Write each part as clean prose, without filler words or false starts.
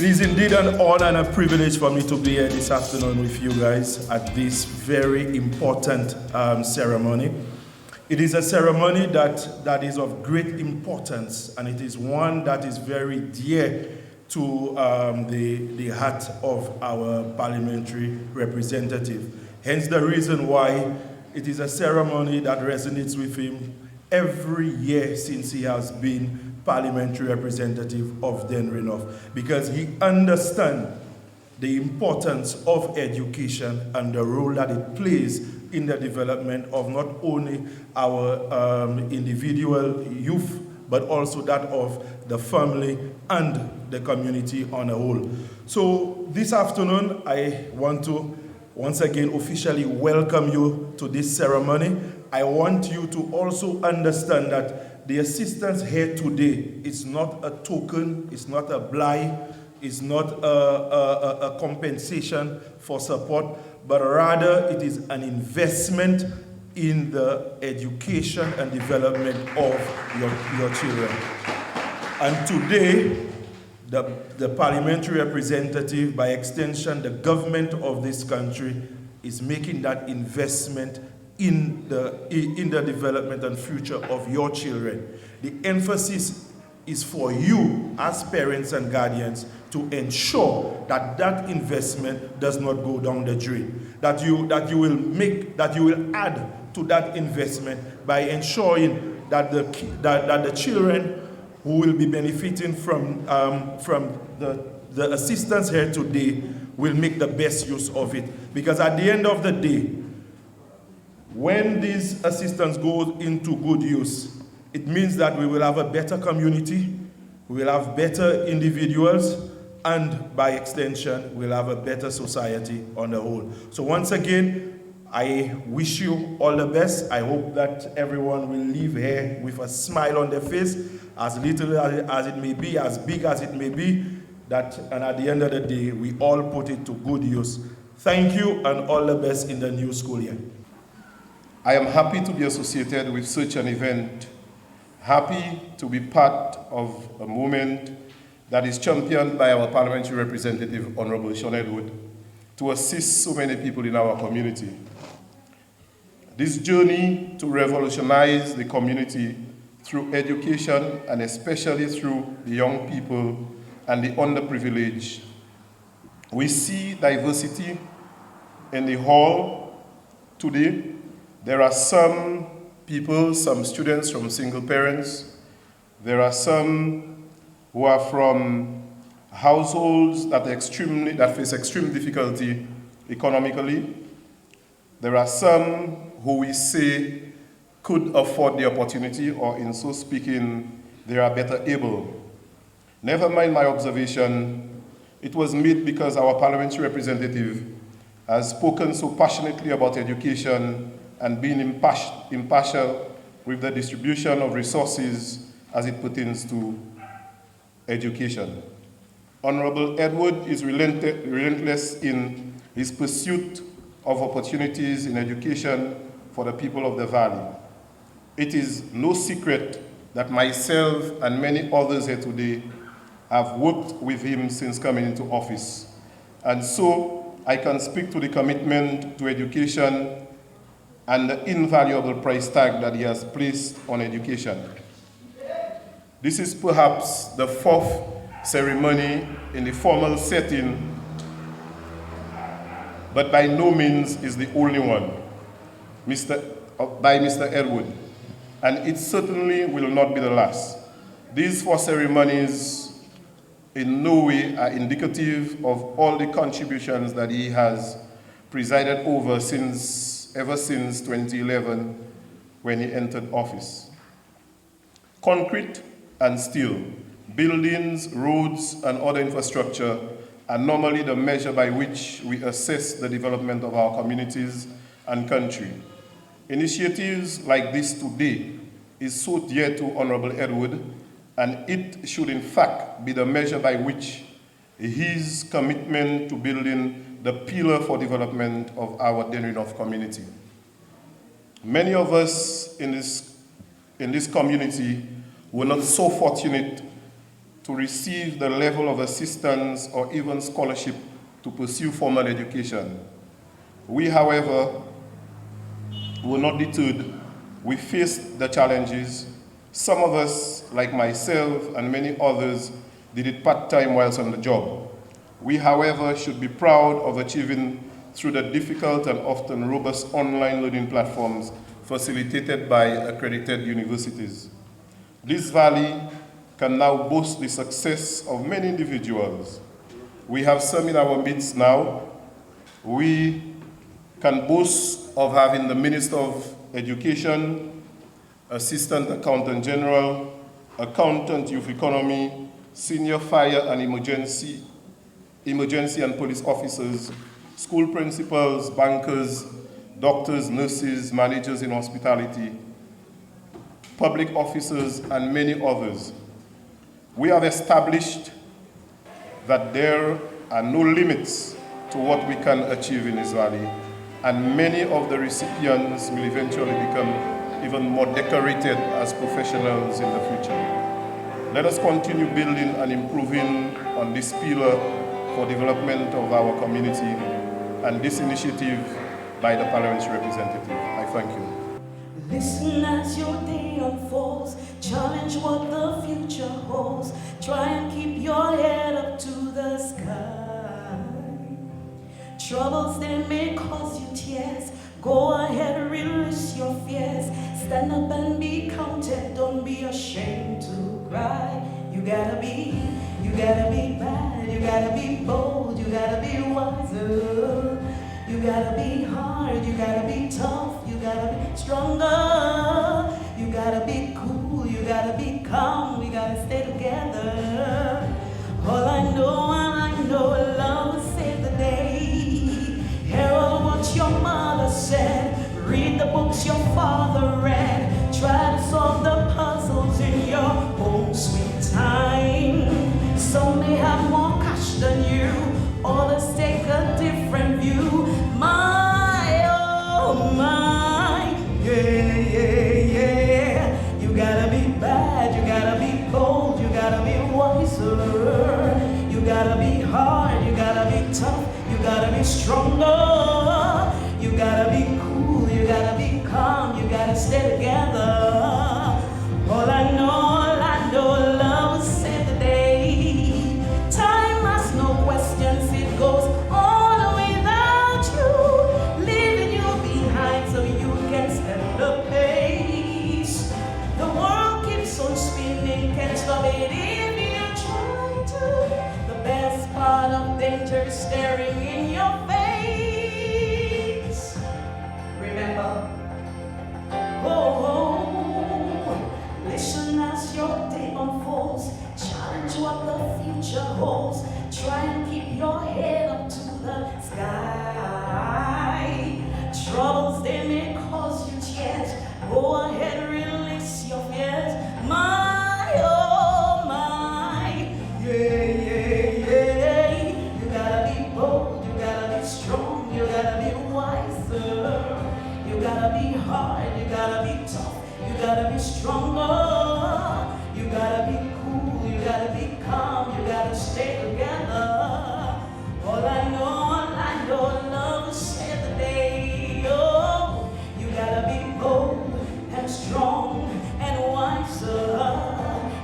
It is indeed an honor and a privilege for me to be here this afternoon with you guys at this very important ceremony. It is a ceremony that is of great importance, and it is one that is very dear to the heart of our parliamentary representative. Hence the reason why it is a ceremony that resonates with him every year since he has been parliamentary representative of Dennery North, because he understands the importance of education and the role that it plays in the development of not only our individual youth, but also that of the family and the community on a whole. So this afternoon, I want to once again officially welcome you to this ceremony. I want you to also understand that the assistance here today is not a token, it's not a blight, it's not a compensation for support, but rather it is an investment in the education and development of your children. And today, the parliamentary representative, by extension, the government of this country, is making that investment in the development and future of your children. The emphasis is for you as parents and guardians to ensure that that investment does not go down the drain. That you will add to that investment by ensuring that the children who will be benefiting from the assistance here today will make the best use of it. Because at the end of the day, when this assistance goes into good use, it means that we will have a better community, we will have better individuals, and by extension, we'll have a better society on the whole. So once again, I wish you all the best. I hope that everyone will leave here with a smile on their face, as little as it may be, as big as it may be, and at the end of the day, we all put it to good use. Thank you, and all the best in the new school year. I am happy to be associated with such an event, happy to be part of a movement that is championed by our parliamentary representative, Honorable Sean Edward, to assist so many people in our community. This journey to revolutionize the community through education, and especially through the young people and the underprivileged. We see diversity in the hall today. There are some people, some students from single parents. There are some who are from households that face extreme difficulty economically. There are some who we say could afford the opportunity, or in so speaking, they are better able. Never mind my observation, it was made because our parliamentary representative has spoken so passionately about education and being impartial with the distribution of resources as it pertains to education. Honorable Edward is relentless in his pursuit of opportunities in education for the people of the Valley. It is no secret that myself and many others here today have worked with him since coming into office. And so I can speak to the commitment to education and the invaluable price tag that he has placed on education. This is perhaps the fourth ceremony in the formal setting, but by no means is the only one by Mr. Edward, and it certainly will not be the last. These four ceremonies in no way are indicative of all the contributions that he has presided over ever since 2011 when he entered office. Concrete and steel, buildings, roads, and other infrastructure are normally the measure by which we assess the development of our communities and country. Initiatives like this today is so dear to Honorable Edward, and it should in fact be the measure by which his commitment to building the pillar for development of our Dennery North community. Many of us in this community were not so fortunate to receive the level of assistance or even scholarship to pursue formal education. We, however, were not deterred. We faced the challenges. Some of us, like myself and many others, did it part-time whilst on the job. We, however, should be proud of achieving through the difficult and often robust online learning platforms facilitated by accredited universities. This valley can now boast the success of many individuals. We have some in our midst now. We can boast of having the Minister of Education, Assistant Accountant General, Accountant Youth Economy, Senior Fire and Emergency and Police Officers, school principals, bankers, doctors, nurses, managers in hospitality, public officers, and many others. We have established that there are no limits to what we can achieve in this valley, and many of the recipients will eventually become even more decorated as professionals in the future. Let us continue building and improving on this pillar for development of our community and this initiative by the parliamentary representative. I thank you. Listen as your day unfolds, challenge what the future holds, try and keep your head up to the sky. Troubles, they may cause you tears, go ahead, release your fears, stand up and be counted, don't be ashamed to cry. You gotta be bad, you gotta be bold, you gotta be wiser, you gotta be hard, you gotta be tough, you gotta be stronger, you gotta be cool, you gotta be calm, we gotta stay together. All I know, love will save the day. Hear all what your mother said, read the books your father read, try to solve the puzzles in your own sweet time. Some may have more cash than you, others take a different view. My, oh my, yeah. You gotta be bad, you gotta be bold, you gotta be wiser, you gotta be hard, you gotta be tough, you gotta be stronger, you gotta be cool, you gotta be calm, you gotta stay together. All I know, love will save the day. Time has no questions, it goes on without you, leaving you behind so you can stand the pace. The world keeps on spinning, can't stop it if you try to. The best part of danger is staring in your face. Remember, listen as your day unfolds, challenge what the future holds, try and keep your head up to the sky. Troubles, they may cause you tears, go ahead, release your fears. My, oh my, yeah. You gotta be bold, you gotta be strong, you gotta be wiser, you gotta be hard, you gotta be tough, you gotta be stronger, you gotta be cool, you gotta be calm, you gotta stay together. All I know, love will save the day. Oh, you gotta be bold and strong and wiser,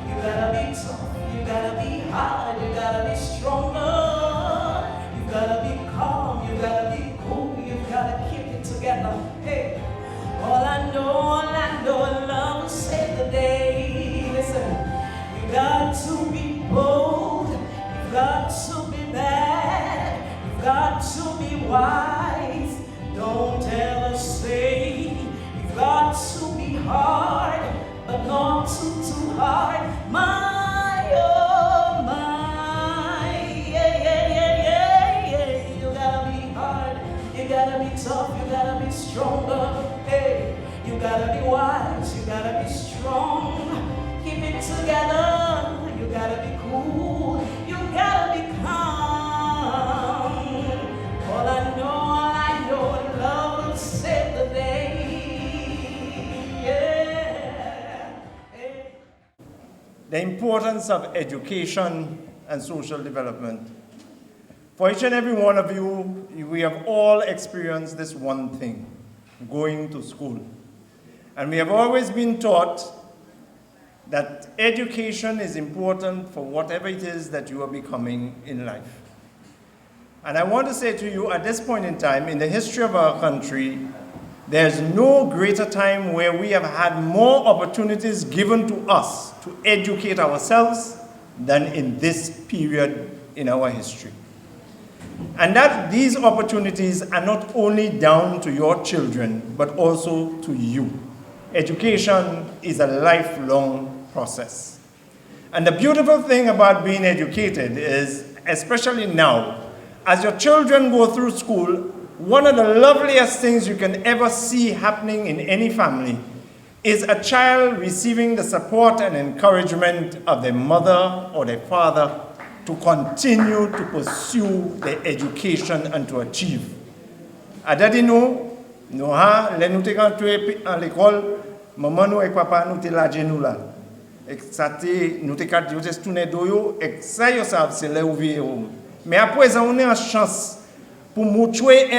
you gotta be tough, you gotta be hard, you gotta be stronger, you gotta be calm, you gotta be cool, you gotta keep it together. Hey. All I know, love will save the day. Listen, you got to be bold, you got to be bad, you got to be wise. Don't ever say you've got to be hard, but not too hard. My, oh my, yeah. You gotta be hard, you gotta be tough, you gotta be stronger. Hey, you gotta be wise, you gotta be strong, keep it together, you gotta be cool, you gotta be calm. All I know, the importance of education and social development. For each and every one of you, we have all experienced this one thing, going to school. And we have always been taught that education is important for whatever it is that you are becoming in life. And I want to say to you, at this point in time, in the history of our country, there's no greater time where we have had more opportunities given to us to educate ourselves than in this period in our history. And that these opportunities are not only down to your children, but also to you. Education is a lifelong process. And the beautiful thing about being educated is, especially now, as your children go through school, one of the loveliest things you can ever see happening in any family is a child receiving the support and encouragement of their mother or their father to continue to pursue their education and to achieve. Adadi nou ha, le nou te kantou à l'école, maman nou et papa nou te laje nou la. Ek sa te, nou te kat yo te stoune do yo, ek sa yo sav se le ouvi yo. Mais après, on a une chance pour montrer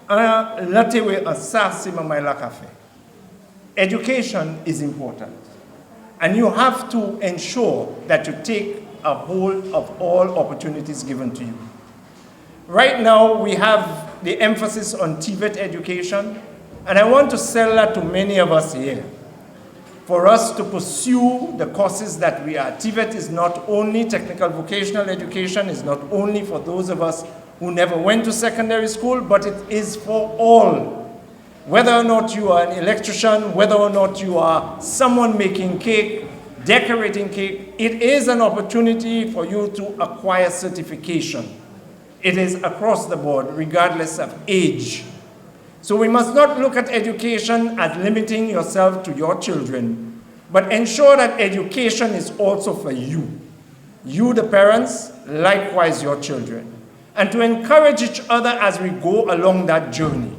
l'intérêt en ça, c'est maman la café. Education is important. And you have to ensure that you take a hold of all opportunities given to you. Right now, we have the emphasis on TVET education, and I want to sell that to many of us here. For us to pursue the courses that we are. TVET is not only technical vocational education, it's not only for those of us who never went to secondary school, but it is for all. Whether or not you are an electrician, whether or not you are someone making cake, decorating cake, it is an opportunity for you to acquire certification. It is across the board, regardless of age. So we must not look at education as limiting yourself to your children, but ensure that education is also for you. You, the parents, likewise your children. And to encourage each other as we go along that journey.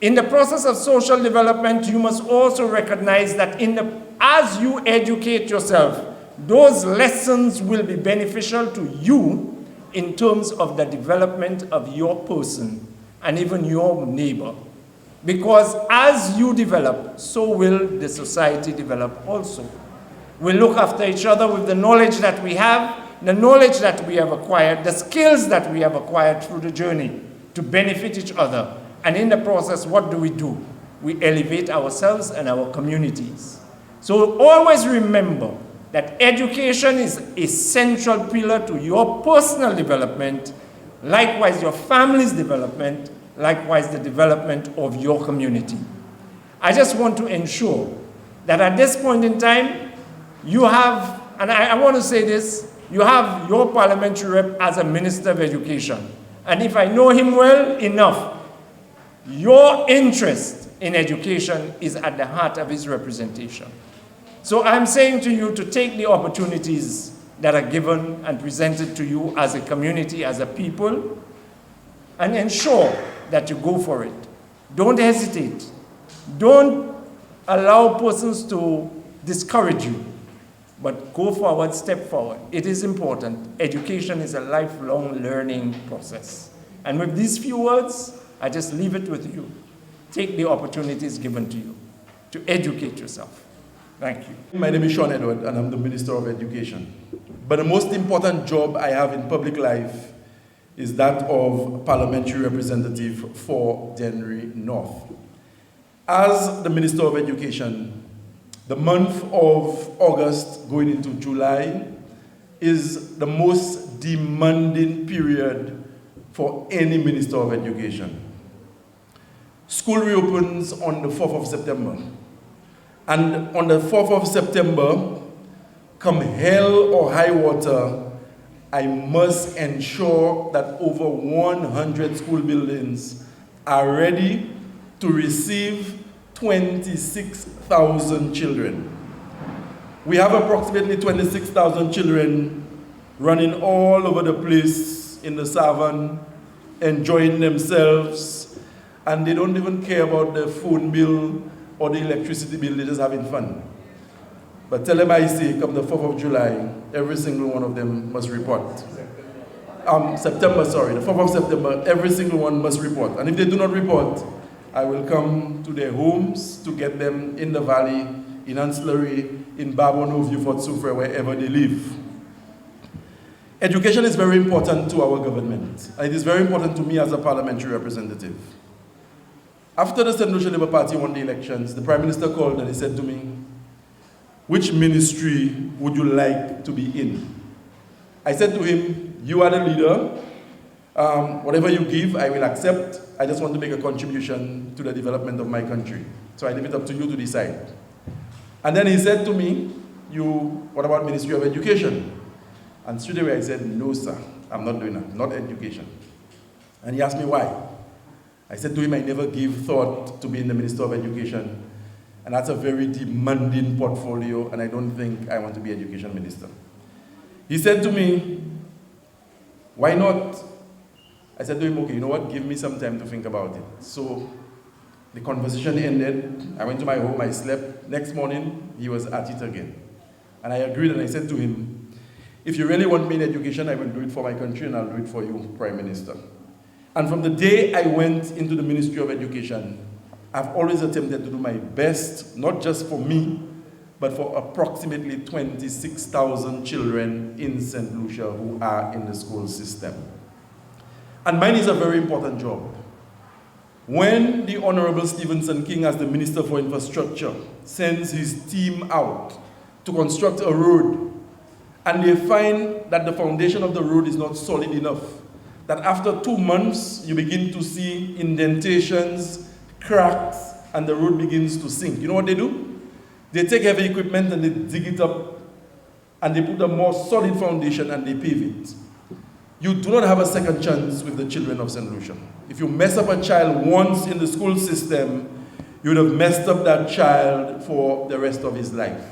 In the process of social development, you must also recognize that as you educate yourself, those lessons will be beneficial to you in terms of the development of your person and even your neighbor. Because as you develop, so will the society develop also. We look after each other with the knowledge that we have, the knowledge that we have acquired, the skills that we have acquired through the journey to benefit each other. And in the process, what do? We elevate ourselves and our communities. So always remember that education is a central pillar to your personal development, likewise your family's development, likewise the development of your community. I just want to ensure that at this point in time, you have, and I want to say this, you have your parliamentary rep as a Minister of Education. And if I know him well enough, your interest in education is at the heart of his representation. So I'm saying to you to take the opportunities that are given and presented to you as a community, as a people, and ensure that you go for it. Don't hesitate. Don't allow persons to discourage you, but go forward, step forward. It is important. Education is a lifelong learning process. And with these few words, I just leave it with you. Take the opportunities given to you to educate yourself. Thank you. My name is Sean Edward, and I'm the Minister of Education. But the most important job I have in public life is that of parliamentary representative for Dennery North. As the Minister of Education, the month of August going into July is the most demanding period for any Minister of Education. School reopens on the 4th of September. And on the 4th of September, come hell or high water, I must ensure that over 100 school buildings are ready to receive 26,000 children. We have approximately 26,000 children running all over the place in the savannah, enjoying themselves, and they don't even care about the phone bill or the electricity bill, they're just having fun. But tell them I say, come the 4th of July, every single one of them must report. September, sorry, the 4th of September, every single one must report. And if they do not report, I will come to their homes to get them in the valley, in Ancillary, in Babono, Vieux-Fort Soufrière, wherever they live. Education is very important to our government, and it is very important to me as a parliamentary representative. After the St. Lucia Labour Party won the elections, the Prime Minister called and he said to me, which ministry would you like to be in? I said to him, you are the leader. Whatever you give, I will accept. I just want to make a contribution to the development of my country. So I leave it up to you to decide. And then he said to me, what about Ministry of Education? And straight away I said, no, sir, I'm not doing that, not education. And he asked me why. I said to him, I never gave thought to being the Minister of Education. And that's a very demanding portfolio, and I don't think I want to be Education Minister. He said to me, why not? I said to him, okay, you know what, give me some time to think about it. So the conversation ended, I went to my home, I slept. Next morning, he was at it again. And I agreed and I said to him, if you really want me in education, I will do it for my country and I'll do it for you, Prime Minister. And from the day I went into the Ministry of Education, I've always attempted to do my best, not just for me, but for approximately 26,000 children in St. Lucia who are in the school system. And mine is a very important job. When the Honorable Stephenson King, as the Minister for Infrastructure, sends his team out to construct a road, and they find that the foundation of the road is not solid enough, that after 2 months, you begin to see indentations, cracks, and the road begins to sink. You know what they do? They take heavy equipment and they dig it up, and they put a more solid foundation and they pave it. You do not have a second chance with the children of St. Lucia. If you mess up a child once in the school system, you would have messed up that child for the rest of his life.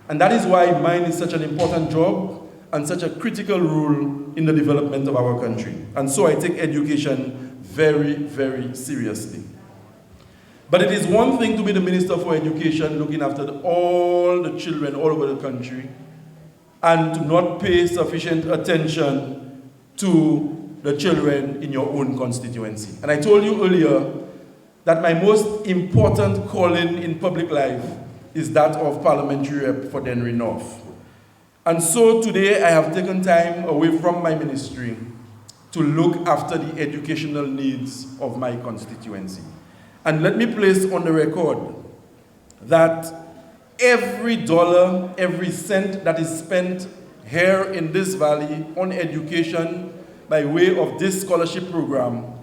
And that is why mine is such an important job and such a critical role in the development of our country. And so I take education very, very seriously. But it is one thing to be the Minister for Education, looking after all the children all over the country, and to not pay sufficient attention to the children in your own constituency. And I told you earlier that my most important calling in public life is that of parliamentary rep for Dennery North. And so today I have taken time away from my ministry to look after the educational needs of my constituency. And let me place on the record that every dollar, every cent that is spent here in this valley on education by way of this scholarship program,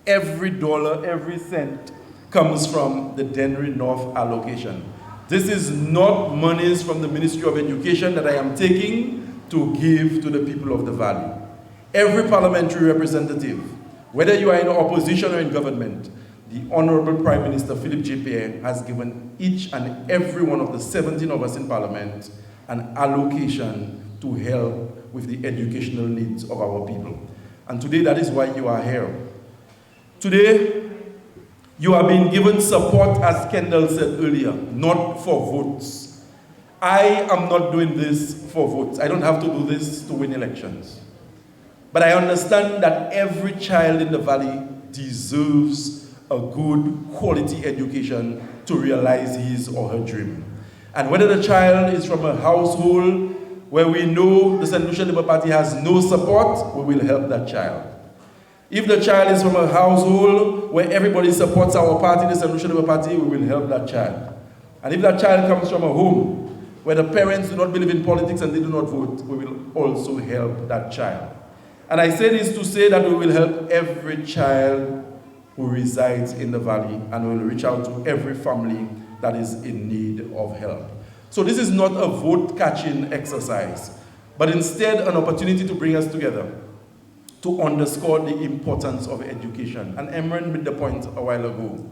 every dollar, every cent comes from the Dennery North allocation. This is not monies from the Ministry of Education that I am taking to give to the people of the valley. Every parliamentary representative, whether you are in opposition or in government, the Honorable Prime Minister Philip J. Pierre has given each and every one of the 17 of us in Parliament an allocation to help with the educational needs of our people. And today, that is why you are here. Today, you are being given support, as Kendall said earlier, not for votes. I am not doing this for votes. I don't have to do this to win elections. But I understand that every child in the valley deserves a good quality education to realize his or her dream. And whether the child is from a household where we know the St. Lucia Labour Party has no support, we will help that child. If the child is from a household where everybody supports our party, the St. Lucia Labour Party, we will help that child. And if that child comes from a home where the parents do not believe in politics and they do not vote, we will also help that child. And I say this to say that we will help every child who resides in the valley, and we will reach out to every family that is in need of help. So this is not a vote-catching exercise, but instead an opportunity to bring us together to underscore the importance of education. And Emran made the point a while ago.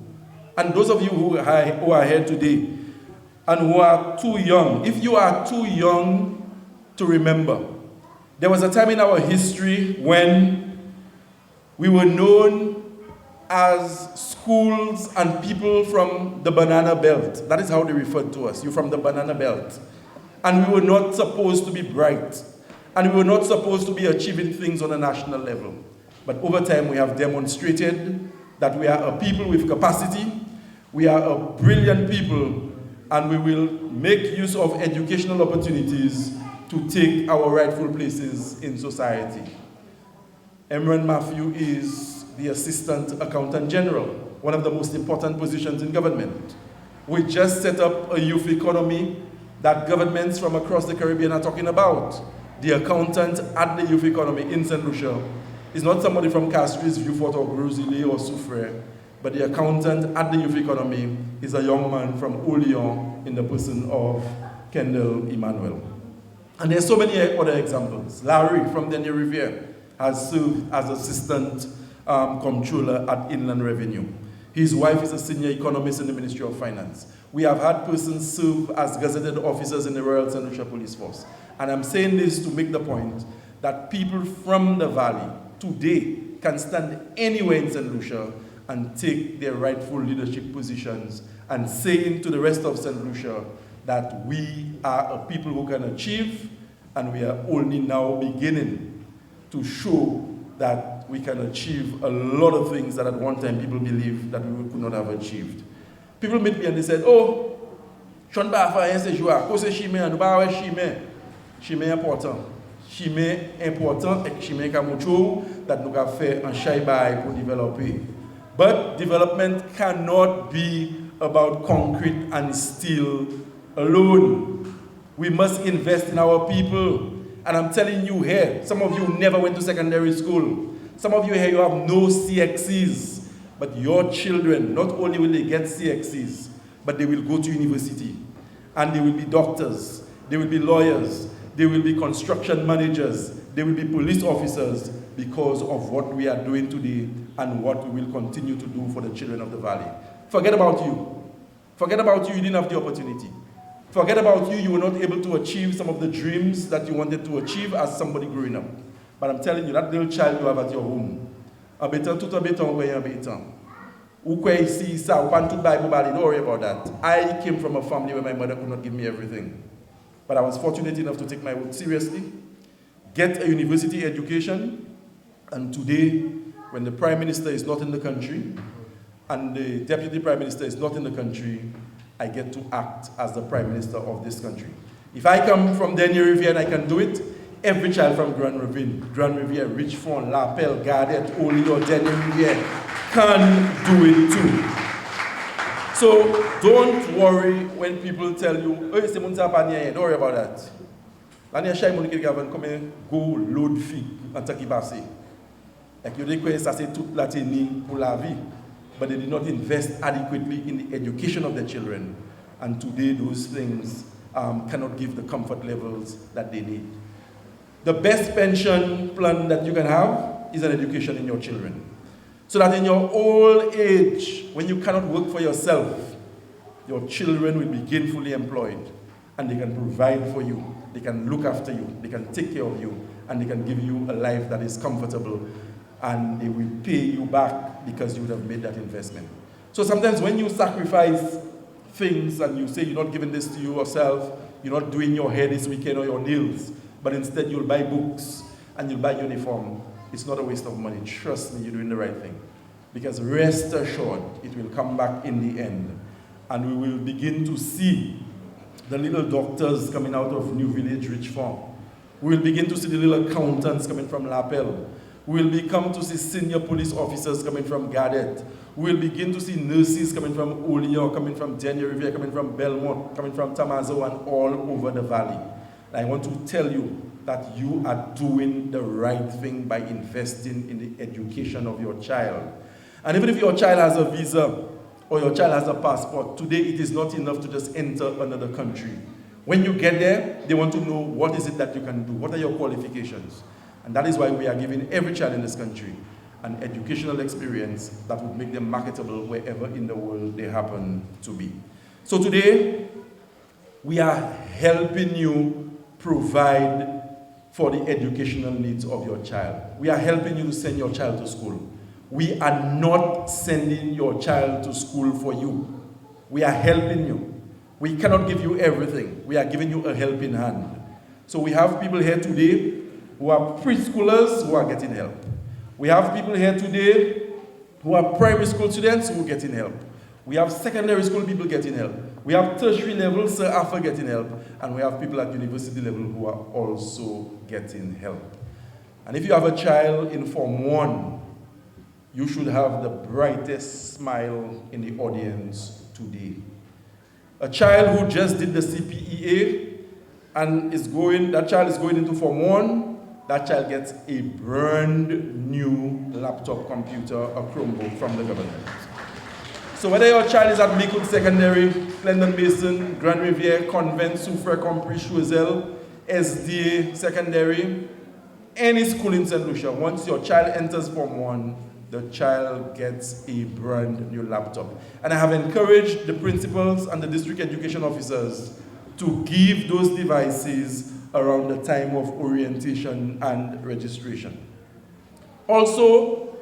And those of you who are here today and who are too young, if you are too young to remember, there was a time in our history when we were known as schools and people from the banana belt. That is how they referred to us. You're from the banana belt. And we were not supposed to be bright. And we were not supposed to be achieving things on a national level. But over time, we have demonstrated that we are a people with capacity, we are a brilliant people, and we will make use of educational opportunities to take our rightful places in society. Emran Matthew is the Assistant Accountant General, one of the most important positions in government. We just set up a youth economy that governments from across the Caribbean are talking about. The accountant at the youth economy in St. Lucia is not somebody from Castries, Vieux-Fort, or Gros-Islet, or Soufrière, but the accountant at the youth economy is a young man from Oleon in the person of Kendall Emmanuel. And there's so many other examples. Larry from Dennery has served as assistant comptroller at Inland Revenue. His wife is a senior economist in the Ministry of Finance. We have had persons serve as gazetted officers in the Royal St. Lucia Police Force. And I'm saying this to make the point that people from the valley today can stand anywhere in St. Lucia and take their rightful leadership positions and saying to the rest of St. Lucia that we are a people who can achieve, and we are only now beginning to show that we can achieve a lot of things that at one time people believed that we could not have achieved. People meet me and they said, oh, Sean Bafa, c'est joie, qu'est-ce que chimé, nous pas ouais chimé important. Chimé important et chimé kamucho that nous avons fait un chaibai pour développer. But development cannot be about concrete and steel alone. We must invest in our people. And I'm telling you here, some of you never went to secondary school. Some of you here, you have no CXCs. But your children, not only will they get CXCs, but they will go to university. And they will be doctors. They will be lawyers. They will be construction managers. They will be police officers because of what we are doing today and what we will continue to do for the children of the valley. Forget about you. Forget about you didn't have the opportunity. Forget about you were not able to achieve some of the dreams that you wanted to achieve as somebody growing up. But I'm telling you, that little child you have at your home, a better tout a better way a better. Don't worry about that. I came from a family where my mother could not give me everything. But I was fortunate enough to take my work seriously, get a university education, and today, when the Prime Minister is not in the country, and the Deputy Prime Minister is not in the country, I get to act as the Prime Minister of this country. If I come from Dennery and I can do it, every child from Grand Riviere, Richford, La Pelle, Gardet, Olio, Dennery can do it too. So don't worry when people tell you, oh, c'est mon don't worry about that. L'année chaque monde qui gagne comme go load fee en tant qu'il passe. Et que reconnaît ça c'est toute la tenue pour la vie. But they did not invest adequately in the education of their children. And today those things cannot give the comfort levels that they need. The best pension plan that you can have is an education in your children. So that in your old age, when you cannot work for yourself, your children will be gainfully employed and they can provide for you, they can look after you, they can take care of you, and they can give you a life that is comfortable, and they will pay you back because you would have made that investment. So sometimes when you sacrifice things and you say you're not giving this to yourself, you're not doing your hair this weekend or your nails, but instead you'll buy books and you'll buy uniform, it's not a waste of money. Trust me, you're doing the right thing. Because rest assured, it will come back in the end. And we will begin to see the little doctors coming out of New Village, Richford. We will begin to see the little accountants coming from La Pelle. We will become to see senior police officers coming from Gardet. We will begin to see nurses coming from Oleon, coming from Dennery, coming from Belmont, coming from Tamazo, and all over the valley. And I want to tell you that you are doing the right thing by investing in the education of your child. And even if your child has a visa or your child has a passport, today it is not enough to just enter another country. When you get there, they want to know what is it that you can do, what are your qualifications. And that is why we are giving every child in this country an educational experience that would make them marketable wherever in the world they happen to be. So today, we are helping you provide for the educational needs of your child. We are helping you to send your child to school. We are not sending your child to school for you. We are helping you. We cannot give you everything. We are giving you a helping hand. So we have people here today who are preschoolers who are getting help. We have people here today who are primary school students who are getting help. We have secondary school people getting help. We have tertiary level, Sir Arthur getting help. And we have people at university level who are also getting help. And if you have a child in Form 1, you should have the brightest smile in the audience today. A child who just did the CPEA and that child is going into Form 1, that child gets a brand new laptop computer, a Chromebook from the government. So whether your child is at Makewood Secondary, Glendon Mason, Grand Riviere, Convent, Soufrière, Compris, Choiseul, SDA Secondary, any school in St. Lucia, once your child enters Form 1, the child gets a brand new laptop. And I have encouraged the principals and the district education officers to give those devices around the time of orientation and registration. Also,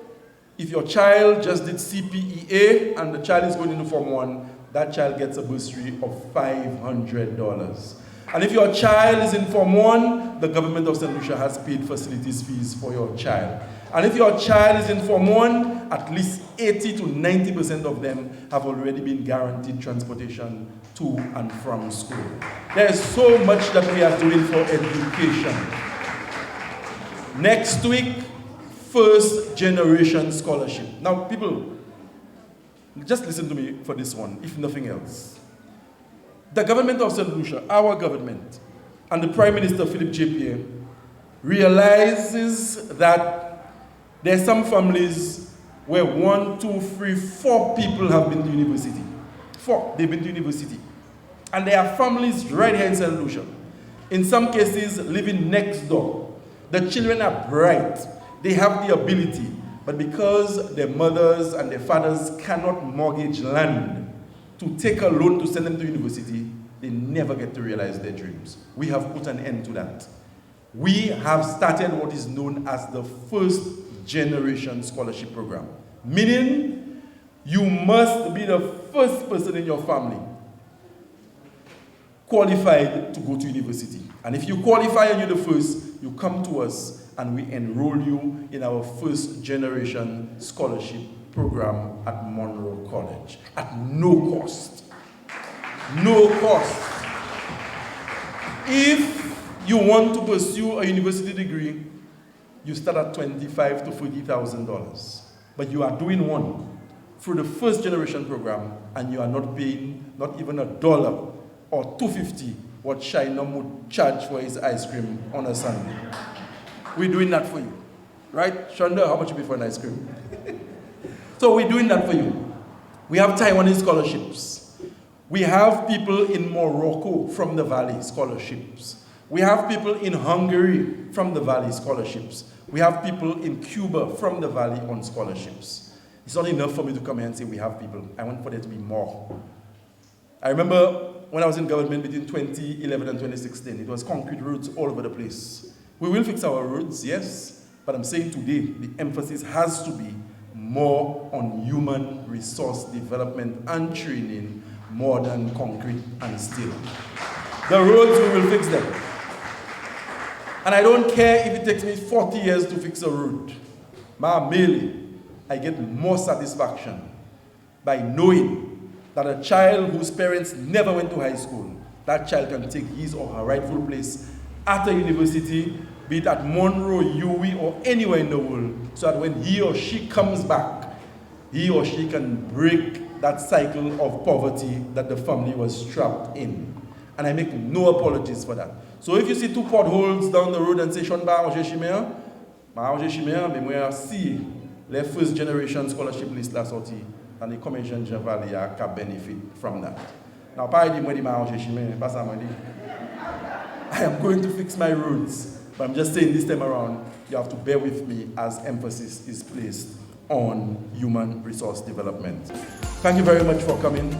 if your child just did CPEA and the child is going into Form 1, that child gets a bursary of $500. And if your child is in Form 1, the government of St. Lucia has paid facilities fees for your child. And if your child is in Form 1, at least 80 to 90% of them have already been guaranteed transportation to and from school. There is so much that we are doing for education. Next week, first generation scholarship. Now, people, just listen to me for this one, if nothing else. The government of St. Lucia, our government, and the Prime Minister, Philip J. Pierre, realizes that there are some families where 1, 2, 3, 4 people have been to university. 4, they've been to university. And there are families right here in St. Lucia, in some cases living next door. The children are bright. They have the ability, but because their mothers and their fathers cannot mortgage land to take a loan to send them to university, they never get to realize their dreams. We have put an end to that. We have started what is known as the first generation scholarship program, meaning you must be the first person in your family qualified to go to university. And if you qualify and you're the first, you come to us and we enroll you in our first generation scholarship program at Monroe College at no cost. No cost. If you want to pursue a university degree, you start at $25,000 to $40,000. But you are doing one through the first generation program and you are not paying not even $1 or $2.50 what Shinam would charge for his ice cream on a Sunday. We're doing that for you. Right? Shonda, how much you pay for an ice cream? So we're doing that for you. We have Taiwanese scholarships. We have people in Morocco from the Valley scholarships. We have people in Hungary from the Valley scholarships. We have people in Cuba from the Valley on scholarships. It's not enough for me to come here and say we have people. I want for there to be more. I remember when I was in government between 2011 and 2016, it was concrete roads all over the place. We will fix our roads, yes, but I'm saying today the emphasis has to be more on human resource development and training more than concrete and steel. The roads, we will fix them. And I don't care if it takes me 40 years to fix a road. I get more satisfaction by knowing that a child whose parents never went to high school, that child can take his or her rightful place at a university, be it at Monroe, UWI, or anywhere in the world, so that when he or she comes back, he or she can break that cycle of poverty that the family was trapped in. And I make no apologies for that. So if you see 2 potholes down the road and say, Sean Ba, mais si les first generation scholarship list la sorti, and the commission Javali can benefit from that. Now, I am going to fix my roads, but I'm just saying this time around, you have to bear with me as emphasis is placed on human resource development. Thank you very much for coming.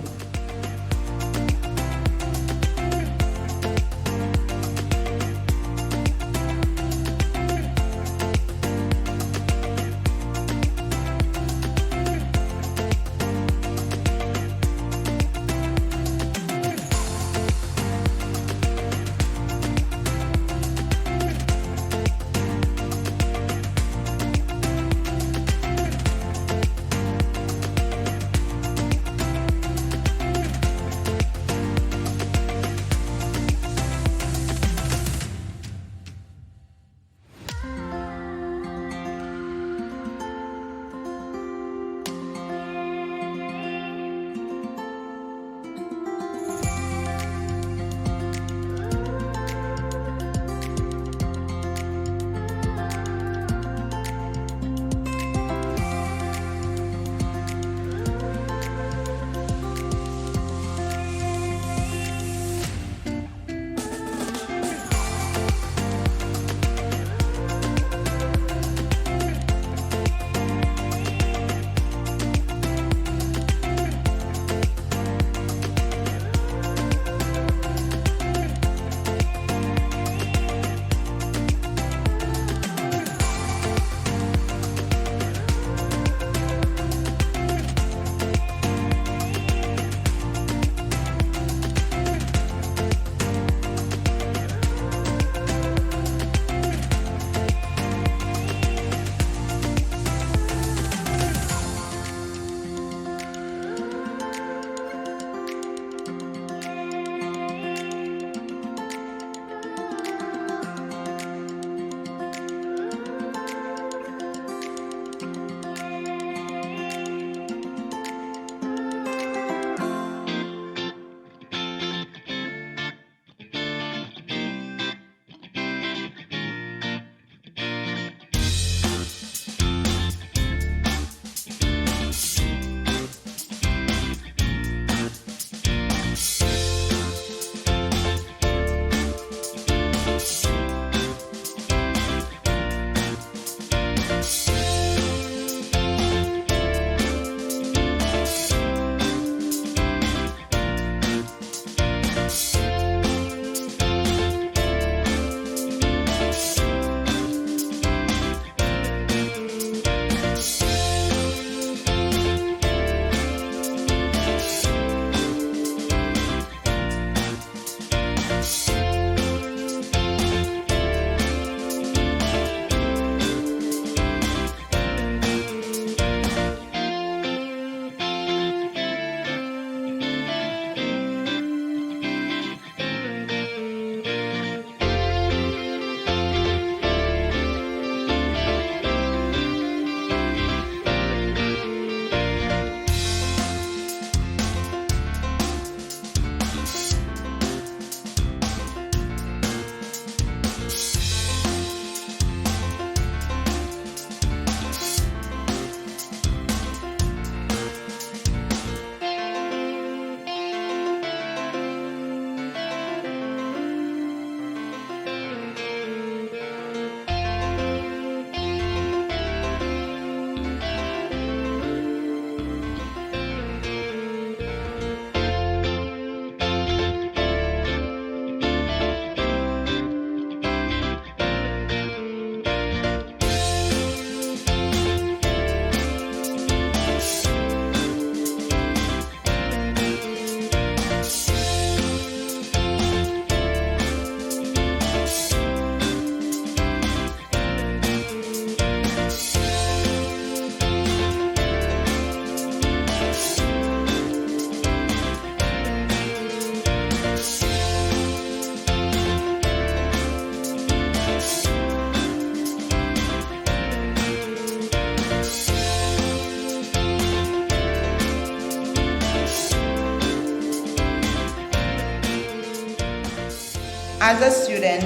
As a student,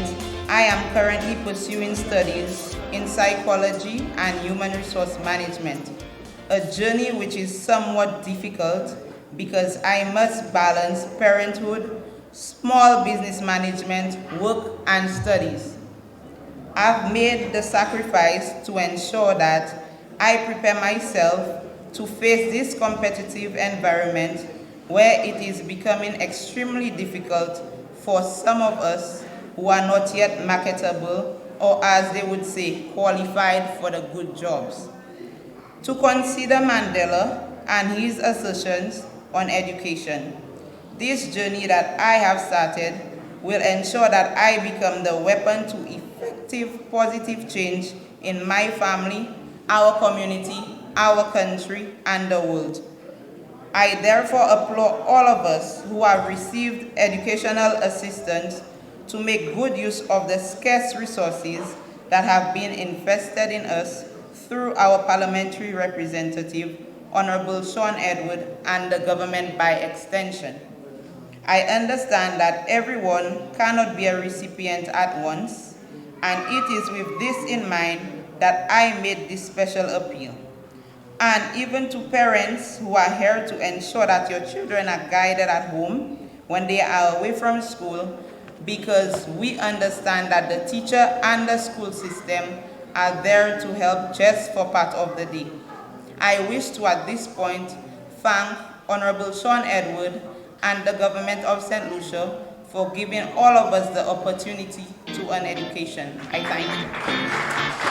I am currently pursuing studies in psychology and human resource management, a journey which is somewhat difficult because I must balance parenthood, small business management, work, and studies. I've made the sacrifice to ensure that I prepare myself to face this competitive environment where it is becoming extremely difficult for some of us who are not yet marketable, or as they would say, qualified for the good jobs. To consider Mandela and his assertions on education, this journey that I have started will ensure that I become the weapon to effective positive change in my family, our community, our country, and the world. I therefore applaud all of us who have received educational assistance to make good use of the scarce resources that have been invested in us through our parliamentary representative, Honorable Sean Edward, and the government by extension. I understand that everyone cannot be a recipient at once, and it is with this in mind that I made this special appeal. And even to parents who are here to ensure that your children are guided at home when they are away from school, because we understand that the teacher and the school system are there to help just for part of the day. I wish to at this point thank Honorable Sean Edward and the government of St. Lucia for giving all of us the opportunity to an education. I thank you.